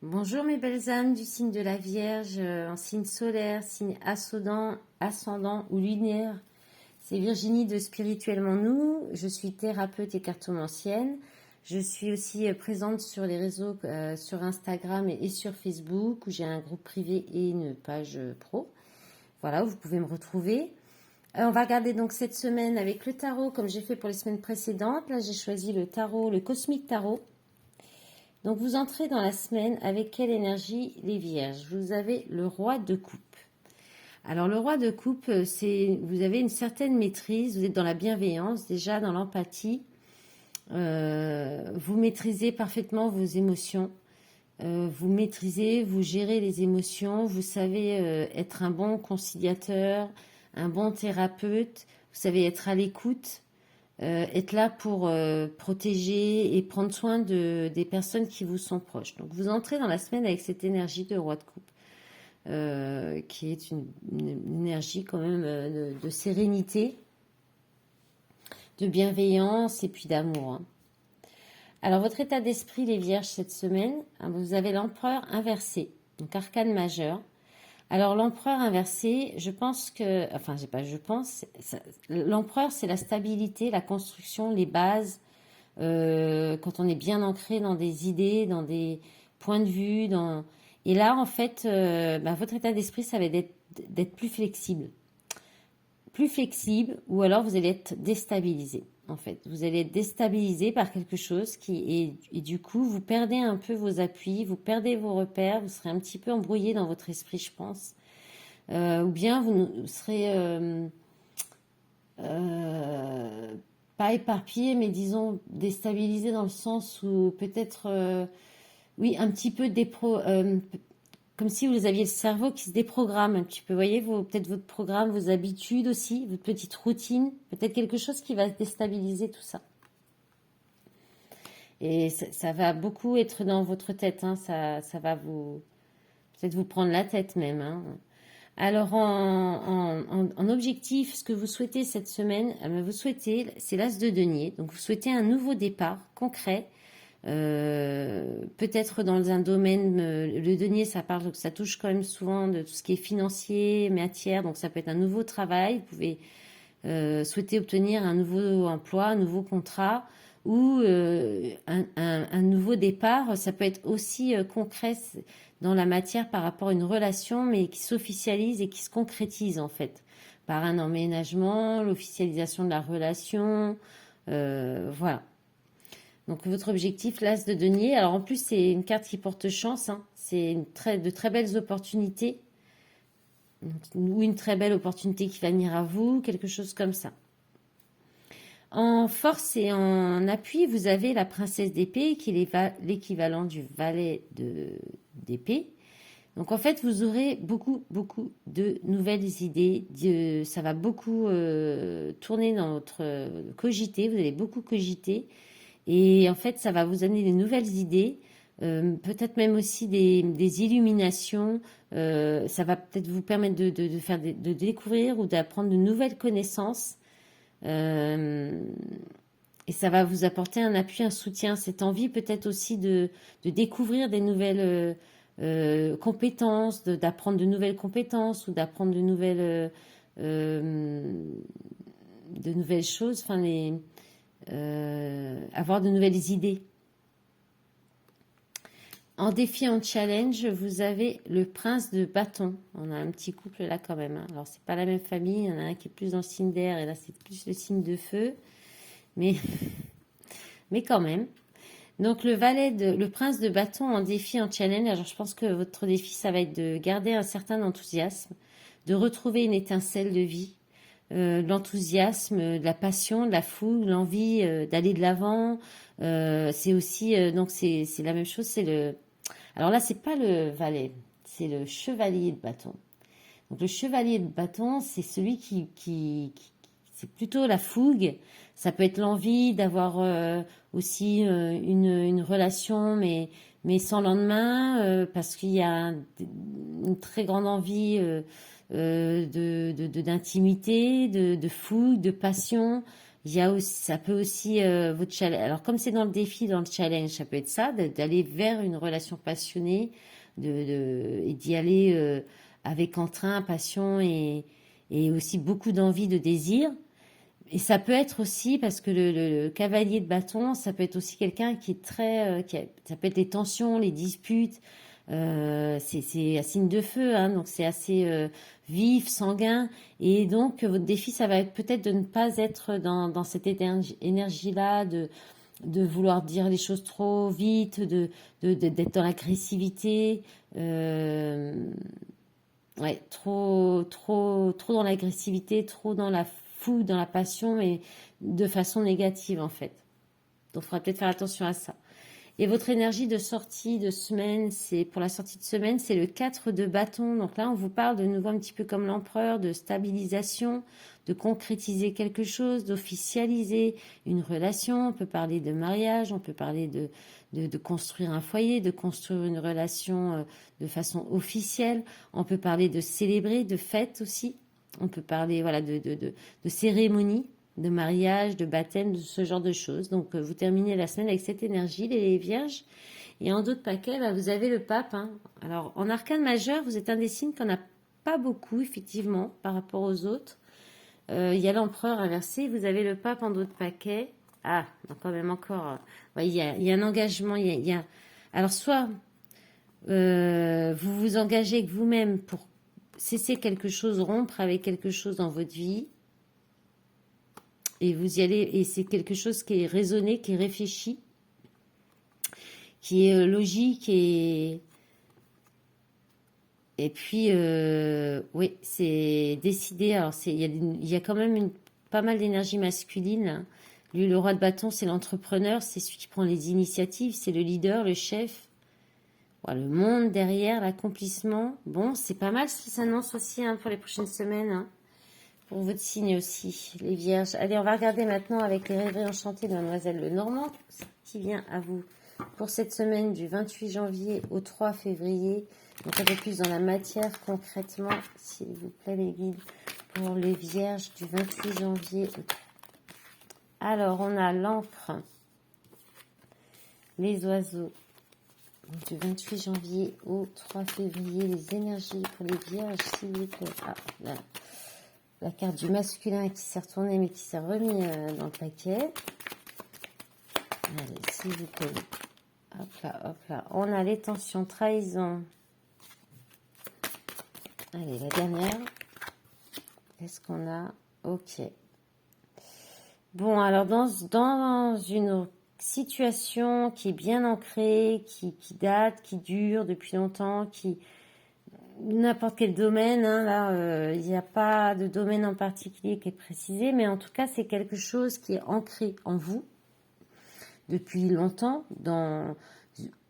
Bonjour mes belles âmes du signe de la Vierge, en signe solaire, signe ascendant ou lunaire. C'est Virginie de Spirituellement Nous. Je suis thérapeute et cartomancienne. Je suis aussi présente sur les réseaux, sur Instagram et sur Facebook, où j'ai un groupe privé et une page pro. Voilà, où vous pouvez me retrouver. On va regarder donc cette semaine avec le tarot, comme j'ai fait pour les semaines précédentes. Là, j'ai choisi le tarot, le Cosmic Tarot. Donc vous entrez dans la semaine avec quelle énergie les vierges? Vous avez le roi de coupe. Alors le roi de coupe, vous avez une certaine maîtrise, vous êtes dans la bienveillance, déjà dans l'empathie, vous maîtrisez parfaitement vos émotions, vous maîtrisez, vous gérez les émotions, vous savez être un bon conciliateur, un bon thérapeute, vous savez être à l'écoute, être là pour protéger et prendre soin des personnes qui vous sont proches. Donc vous entrez dans la semaine avec cette énergie de roi de coupe, qui est une énergie quand même de sérénité, de bienveillance et puis d'amour. Hein. Alors votre état d'esprit, les vierges, cette semaine, vous avez l'empereur inversé, donc arcane majeur. Alors l'empereur inversé, je pense que, enfin je pense, l'empereur c'est la stabilité, la construction, les bases, quand on est bien ancré dans des idées, dans des points de vue, et là en fait, votre état d'esprit ça va être d'être plus flexible, ou alors vous allez être déstabilisé. En fait, vous allez être déstabilisé par quelque chose et du coup, vous perdez un peu vos appuis, vous perdez vos repères, vous serez un petit peu embrouillé dans votre esprit, je pense. Ou bien vous serez pas éparpillé, mais disons déstabilisé dans le sens où peut-être, oui, un petit peu comme si vous aviez le cerveau qui se déprogramme un petit peu. Vous voyez, peut-être votre programme, vos habitudes aussi, votre petite routine, peut-être quelque chose qui va déstabiliser tout ça. Et ça va beaucoup être dans votre tête, hein, ça va peut-être vous prendre la tête même. Hein. Alors en objectif, ce que vous souhaitez cette semaine, vous souhaitez, c'est l'as de denier. Donc vous souhaitez un nouveau départ concret, peut-être dans un domaine, le denier ça parle, ça touche quand même souvent de tout ce qui est financier, matière, donc ça peut être un nouveau travail. Vous pouvez souhaiter obtenir un nouveau emploi, un nouveau contrat ou un nouveau départ. Ça peut être aussi concret dans la matière par rapport à une relation, mais qui s'officialise et qui se concrétise en fait par un emménagement, l'officialisation de la relation, voilà. Donc votre objectif, l'as de denier. Alors en plus c'est une carte qui porte chance, hein. C'est de très belles opportunités ou une très belle opportunité qui va venir à vous, quelque chose comme ça. En force et en appui, vous avez la princesse d'épée qui est l'équivalent du valet d'épée. Donc en fait, vous aurez beaucoup de nouvelles idées. Ça va beaucoup tourner dans votre cogiter. Vous allez beaucoup cogiter. Et en fait, ça va vous amener des nouvelles idées. Peut-être même aussi des illuminations. Ça va peut-être vous permettre de découvrir ou d'apprendre de nouvelles connaissances. Et ça va vous apporter un appui, un soutien, cette envie peut-être aussi de découvrir des nouvelles compétences, d'apprendre de nouvelles compétences ou d'apprendre de nouvelles choses, enfin avoir de nouvelles idées. En défi, en challenge, vous avez le prince de bâton. On a un petit couple là quand même. Hein. Alors c'est pas la même famille, il y en a un qui est plus dans le signe d'air et là c'est plus le signe de feu. Mais, mais quand même. Donc le prince de bâton en défi, en challenge. Alors je pense que votre défi, ça va être de garder un certain enthousiasme, de retrouver une étincelle de vie, de l'enthousiasme, de la passion, de la fougue, l'envie d'aller de l'avant. C'est aussi donc c'est la même chose. Alors là c'est pas le valet, c'est le chevalier de bâton. Donc le chevalier de bâton, c'est celui c'est plutôt la fougue. Ça peut être l'envie d'avoir aussi une relation, mais sans lendemain, parce qu'il y a une très grande envie d'intimité, de fougue, de passion. Il y a aussi, ça peut aussi votre challenge. Alors comme c'est dans le défi, dans le challenge, ça peut être ça, d'aller vers une relation passionnée, et d'y aller avec entrain, passion et aussi beaucoup d'envie, de désir. Et ça peut être aussi, parce que le cavalier de bâton, ça peut être aussi quelqu'un qui est très... ça peut être les tensions, les disputes. C'est un signe de feu, hein, donc c'est assez vif, sanguin. Et donc, votre défi, ça va être peut-être de ne pas être dans cette énergie-là, de vouloir dire les choses trop vite, d'être dans l'agressivité. Ouais, trop dans l'agressivité, trop dans la fougue, dans la passion, mais de façon négative en fait. Donc, il faudra peut-être faire attention à ça. Et votre énergie de sortie de semaine, c'est pour la sortie de semaine, c'est le 4 de bâton. Donc là, on vous parle de nouveau un petit peu comme l'empereur, de stabilisation, de concrétiser quelque chose, d'officialiser une relation. On peut parler de mariage, on peut parler de construire un foyer, de construire une relation de façon officielle. On peut parler de célébrer, de fête aussi. On peut parler voilà, de cérémonie, de mariage, de baptême, de ce genre de choses. Donc, vous terminez la semaine avec cette énergie, les vierges. Et en d'autres paquets, bah, vous avez le pape. Hein. Alors, en arcane majeur, vous êtes un des signes qu'on n'a pas beaucoup, effectivement, par rapport aux autres. Il y a l'empereur inversé, vous avez le pape en d'autres paquets. Ah, quand même encore. Ouais, il y a un engagement. Alors, soit vous vous engagez avec vous-même pour cesser quelque chose, rompre avec quelque chose dans votre vie. Et vous y allez, et c'est quelque chose qui est raisonné, qui est réfléchi, qui est logique, et puis, oui, c'est décidé. Alors, il y a quand même pas mal d'énergie masculine. Hein. Lui, le roi de bâton, c'est l'entrepreneur, c'est celui qui prend les initiatives, c'est le leader, le chef. Voilà, le monde derrière, l'accomplissement. Bon, c'est pas mal ce qui s'annonce aussi hein, pour les prochaines semaines. Hein. Pour votre signe aussi, les vierges. Allez, on va regarder maintenant avec les rêveries enchantées de Mademoiselle Lenormand, qui vient à vous pour cette semaine du 28 janvier au 3 février. Donc un peu plus dans la matière concrètement, s'il vous plaît les guides, pour les vierges du 28 janvier. Alors, on a l'encre, les oiseaux, du 28 janvier au 3 février, les énergies pour les vierges, s'il vous plaît. Ah, là. La carte du masculin qui s'est retournée mais qui s'est remis dans le paquet. Allez, s'il vous plaît. Hop là, hop là. On a les tensions, trahison. Allez, la dernière. Qu'est-ce qu'on a? Ok. Bon, alors dans une situation qui est bien ancrée, qui date, qui dure depuis longtemps, n'importe quel domaine, hein, là, il n'y a pas de domaine en particulier qui est précisé, mais en tout cas, c'est quelque chose qui est ancré en vous depuis longtemps, dans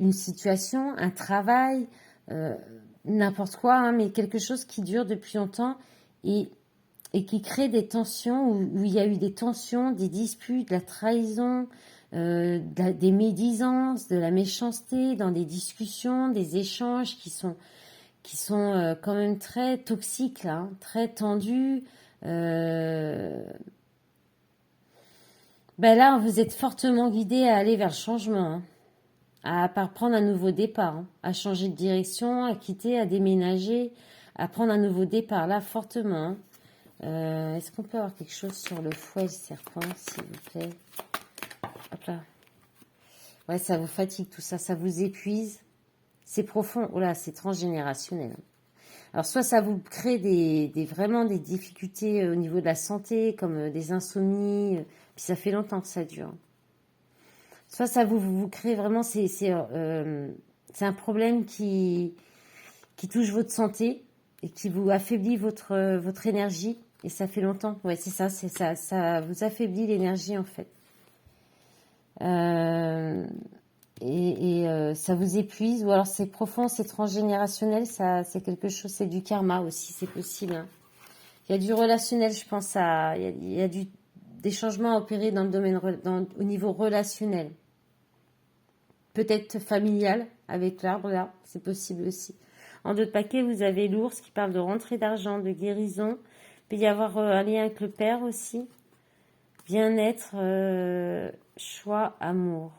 une situation, un travail, n'importe quoi, hein, mais quelque chose qui dure depuis longtemps et qui crée des tensions, où il y a eu des tensions, des disputes, de la trahison, des médisances, de la méchanceté, dans des discussions, des échanges qui sont quand même très toxiques, là, hein, très tendus. Ben là, vous êtes fortement guidé à aller vers le changement, hein, à prendre un nouveau départ, hein, à changer de direction, à quitter, à déménager, à prendre un nouveau départ, là, fortement. Hein. Est-ce qu'on peut avoir quelque chose sur le fouet, le serpent, s'il vous plaît? Hop là. Ouais, ça vous fatigue tout ça, ça vous épuise. C'est profond. Oh là, c'est transgénérationnel. Alors, soit ça vous crée vraiment des difficultés au niveau de la santé, comme des insomnies, puis ça fait longtemps que ça dure. Soit ça vous crée vraiment, c'est un problème qui touche votre santé et qui vous affaiblit votre énergie. Et ça fait longtemps. Ouais, c'est ça vous affaiblit l'énergie en fait. Ça vous épuise, ou alors c'est profond, c'est transgénérationnel, ça, c'est quelque chose, c'est du karma aussi, c'est possible. Hein. Il y a du relationnel, je pense, il y a des changements à opérer dans le domaine, au niveau relationnel. Peut-être familial, avec l'arbre là, c'est possible aussi. En d'autres paquets, vous avez l'ours qui parle de rentrée d'argent, de guérison. Il peut y avoir un lien avec le père aussi. Bien-être, choix, amour.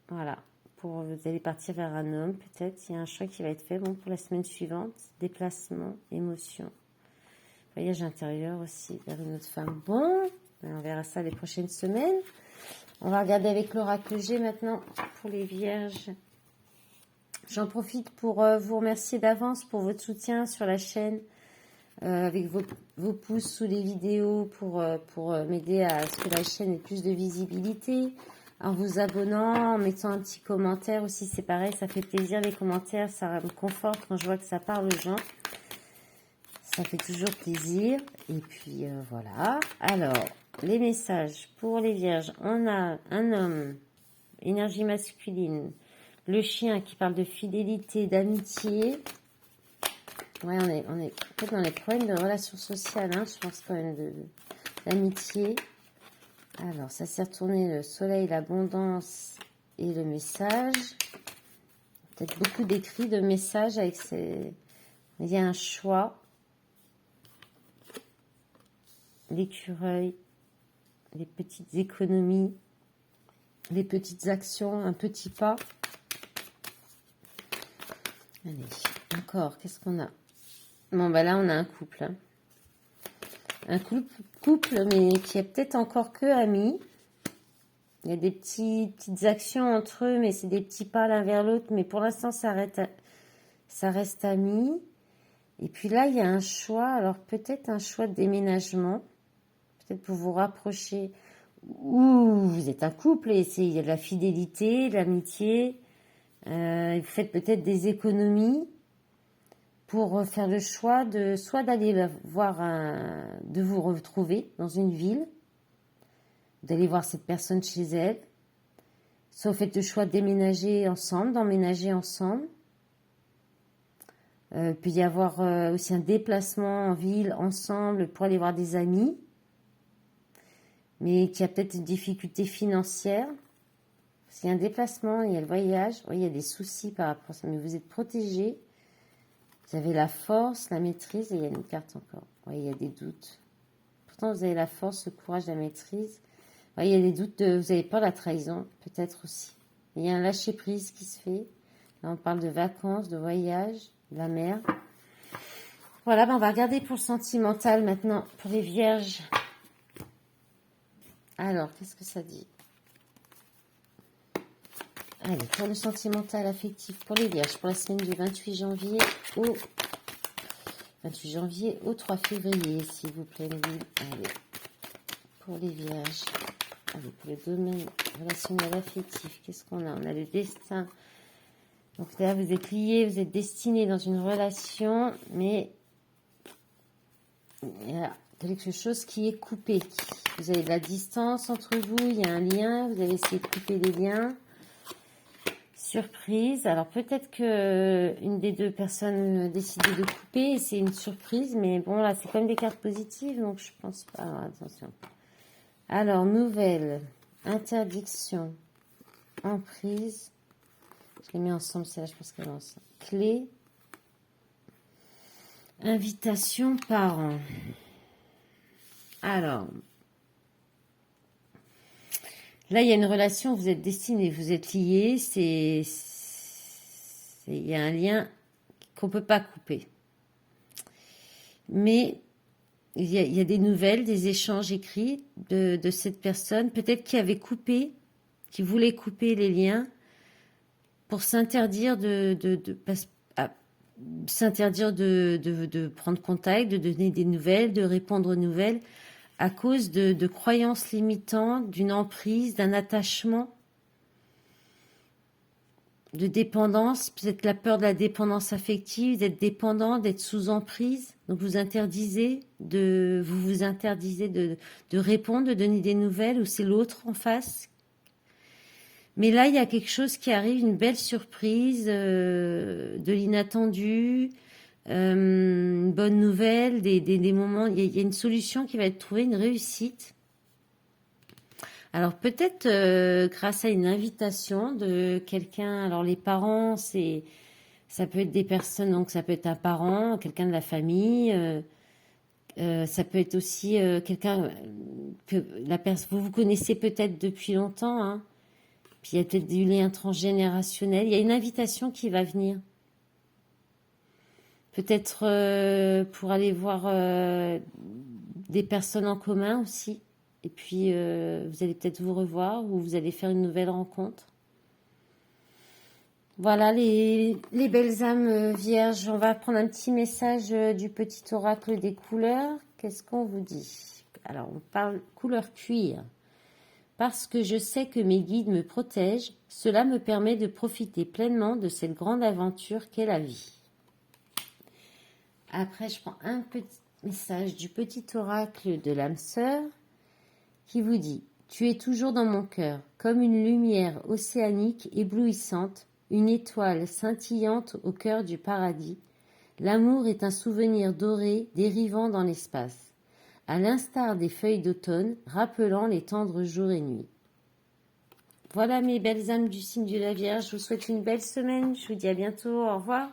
Voilà. Vous allez partir vers un homme, peut-être. Il y a un choix qui va être fait. Bon, pour la semaine suivante. Déplacement, émotion. Voyage intérieur aussi vers une autre femme. Bon, on verra ça les prochaines semaines. On va regarder avec l'oracle G maintenant pour les vierges. J'en profite pour vous remercier d'avance pour votre soutien sur la chaîne, avec vos pouces sous les vidéos pour m'aider à ce que la chaîne ait plus de visibilité. En vous abonnant, en mettant un petit commentaire aussi, c'est pareil, ça fait plaisir les commentaires, ça me conforte quand je vois que ça parle aux gens. Ça fait toujours plaisir. Et puis voilà. Alors, les messages pour les vierges. On a un homme, énergie masculine. Le chien qui parle de fidélité, d'amitié. Ouais, on est peut-être dans les problèmes de relations sociales. Hein, je pense quand même d'amitié. Alors, ça s'est retourné le soleil, l'abondance et le message. Peut-être beaucoup d'écrits, de messages avec ces... Il y a un choix. L'écureuil, les petites économies, les petites actions, un petit pas. Allez, encore, qu'est-ce qu'on a? Bon, bah là, on a un couple. Hein. Un couple, mais qui est peut-être encore que amis. Il y a des petites actions entre eux, mais c'est des petits pas l'un vers l'autre. Mais pour l'instant, ça reste amis. Et puis là, il y a un choix. Alors, peut-être un choix de déménagement. Peut-être pour vous rapprocher. Ou vous êtes un couple et il y a de la fidélité, de l'amitié. Vous faites peut-être des économies pour faire le choix de soit d'aller de vous retrouver dans une ville, d'aller voir cette personne chez elle, soit vous faites le choix de déménager ensemble, d'emménager ensemble. Peut y avoir aussi un déplacement en ville ensemble pour aller voir des amis, mais qui a peut-être une difficulté financière. Parce qu'il y a un déplacement, il y a le voyage, oui, il y a des soucis par rapport à ça, mais vous êtes protégé. Vous avez la force, la maîtrise, et il y a une carte encore. Oui, il y a des doutes. Pourtant, vous avez la force, le courage, la maîtrise. Oui, il y a des doutes, vous avez peur de la trahison, peut-être aussi. Il y a un lâcher-prise qui se fait. Là, on parle de vacances, de voyage, de la mer. Voilà, ben on va regarder pour le sentimental maintenant, pour les vierges. Alors, qu'est-ce que ça dit? Allez, pour le sentimental affectif, pour les vierges, pour la semaine du 28 janvier au 3 février, s'il vous plaît. Allez, pour les vierges. Allez, pour le domaine relationnel affectif, qu'est-ce qu'on a? On a le destin. Donc là, vous êtes liés, vous êtes destinés dans une relation, mais il y a quelque chose qui est coupé. Vous avez de la distance entre vous, il y a un lien, vous avez essayé de couper les liens. Surprise. Alors peut-être que une des deux personnes a décidé de couper et c'est une surprise, mais bon là c'est quand même des cartes positives, donc je pense pas. Alors, attention. Alors nouvelle, interdiction, emprise. Je les mets ensemble, celle-là, je pense qu'elle est ensemble. Clé, invitation, parent. Alors. Là, il y a une relation, vous êtes destinés, vous êtes liés, il y a un lien qu'on ne peut pas couper. Mais il y a des nouvelles, des échanges écrits de cette personne, peut-être qui avait coupé, qui voulait couper les liens pour s'interdire s'interdire de prendre contact, de donner des nouvelles, de répondre aux nouvelles, à cause de croyances limitantes, d'une emprise, d'un attachement, de dépendance, peut-être la peur de la dépendance affective, d'être dépendant, d'être sous emprise. Donc vous vous interdisez de répondre, de donner des nouvelles, ou c'est l'autre en face. Mais là, il y a quelque chose qui arrive, une belle surprise, de l'inattendu, une bonne nouvelle, des moments, il y a une solution qui va être trouvée, une réussite. Alors peut-être grâce à une invitation de quelqu'un. Alors les parents, ça peut être des personnes, donc ça peut être un parent, quelqu'un de la famille, Ça peut être aussi quelqu'un que vous vous connaissez peut-être depuis longtemps, hein. Puis il y a peut-être du lien transgénérationnel. Il y a une invitation qui va venir. Peut-être pour aller voir des personnes en commun aussi. Et puis vous allez peut-être vous revoir ou vous allez faire une nouvelle rencontre. Voilà les belles âmes vierges. On va prendre un petit message du petit oracle des couleurs. Qu'est-ce qu'on vous dit? Alors, on parle couleur cuir. Parce que je sais que mes guides me protègent, cela me permet de profiter pleinement de cette grande aventure qu'est la vie. Après, je prends un petit message du petit oracle de l'âme sœur qui vous dit « Tu es toujours dans mon cœur, comme une lumière océanique éblouissante, une étoile scintillante au cœur du paradis. L'amour est un souvenir doré dérivant dans l'espace, à l'instar des feuilles d'automne rappelant les tendres jours et nuits. » Voilà mes belles âmes du signe de la Vierge, je vous souhaite une belle semaine, je vous dis à bientôt, au revoir.